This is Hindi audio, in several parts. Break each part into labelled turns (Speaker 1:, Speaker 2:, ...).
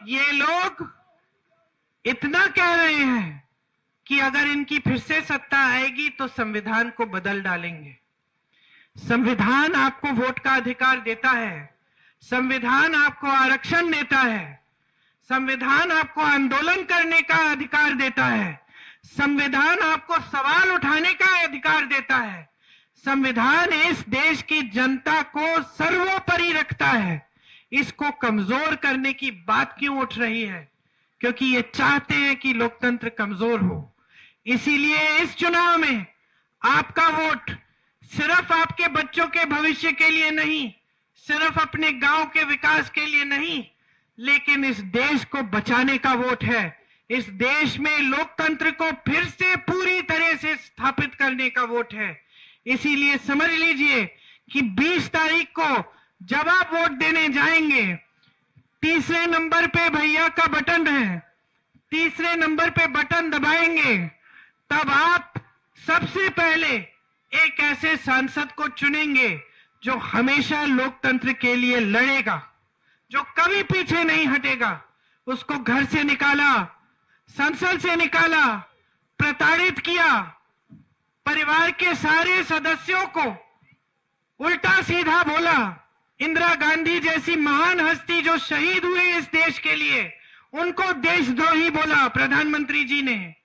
Speaker 1: ये लोग इतना कह रहे हैं कि अगर इनकी फिर से सत्ता आएगी तो संविधान को बदल डालेंगे। संविधान आपको वोट का अधिकार देता है, संविधान आपको आरक्षण देता है, संविधान आपको आंदोलन करने का अधिकार देता है, संविधान आपको सवाल उठाने का अधिकार देता है। संविधान इस देश की जनता को सर्वोपरि रखता है। इसको कमजोर करने की बात क्यों उठ रही है? क्योंकि ये चाहते हैं कि लोकतंत्र कमजोर हो। इसीलिए इस चुनाव में आपका वोट सिर्फ आपके बच्चों के भविष्य के लिए नहीं, सिर्फ अपने गांव के विकास के लिए नहीं, लेकिन इस देश को बचाने का वोट है। इस देश में लोकतंत्र को फिर से पूरी तरह से स्थापित करने का वोट है। इसीलिए समझ लीजिए कि 20 तारीख को जब आप वोट देने जाएंगे, तीसरे नंबर पे भैया का बटन है, तीसरे नंबर पे बटन दबाएंगे, तब आप सबसे पहले एक ऐसे सांसद को चुनेंगे जो हमेशा लोकतंत्र के लिए लड़ेगा, जो कभी पीछे नहीं हटेगा। उसको घर से निकाला, संसद से निकाला, प्रताड़ित किया, परिवार के सारे सदस्यों को उल्टा सीधा बोला। इंदिरा गांधी जैसी महान हस्ती जो शहीद हुए इस देश के लिए, उनको देशद्रोही बोला प्रधानमंत्री जी ने।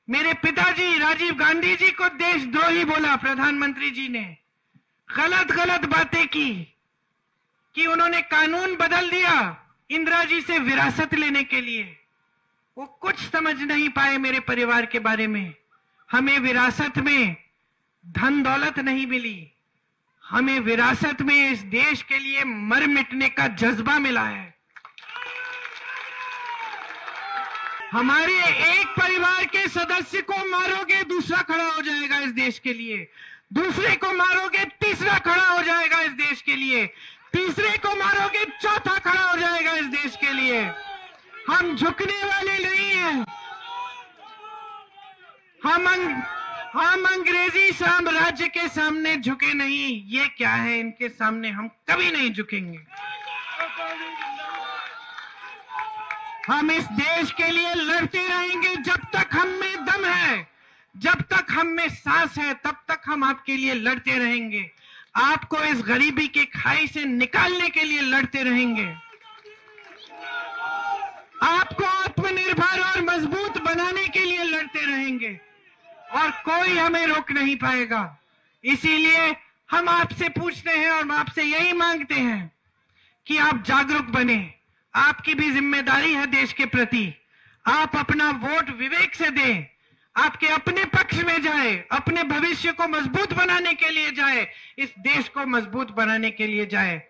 Speaker 1: मेरे पिताजी राजीव गांधी जी को देशद्रोही बोला प्रधानमंत्री जी ने। गलत गलत बातें की कि उन्होंने कानून बदल दिया इंदिरा जी से विरासत लेने के लिए। वो कुछ समझ नहीं पाए मेरे परिवार के बारे में। हमें विरासत में धन दौलत नहीं मिली, हमें विरासत में इस देश के लिए मर मिटने का जज्बा मिला है। हमारे एक परिवार के सदस्य को मारोगे, दूसरा खड़ा हो जाएगा इस देश के लिए, दूसरे को मारोगे, तीसरा खड़ा हो जाएगा इस देश के लिए, तीसरे को मारोगे, चौथा खड़ा हो जाएगा इस देश के लिए। हम झुकने वाले नहीं हैं। हम अंग्रेजी साम्राज्य के सामने झुके नहीं। ये क्या है, इनके सामने हम कभी नहीं झुकेंगे। हम इस देश के लिए लड़ते रहेंगे जब तक हम में दम है, जब तक हम में सांस है, तब तक हम आपके लिए लड़ते रहेंगे। आपको इस गरीबी के खाई से निकालने के लिए लड़ते रहेंगे। आपको आत्मनिर्भर और मजबूत बनाने के लिए लड़ते रहेंगे और कोई हमें रोक नहीं पाएगा। इसीलिए हम आपसे पूछते हैं और आपसे यही मांगते हैं कि आप जागरूक बने। आपकी भी जिम्मेदारी है देश के प्रति। आप अपना वोट विवेक से दें, आपके अपने पक्ष में जाए, अपने भविष्य को मजबूत बनाने के लिए जाए, इस देश को मजबूत बनाने के लिए जाए।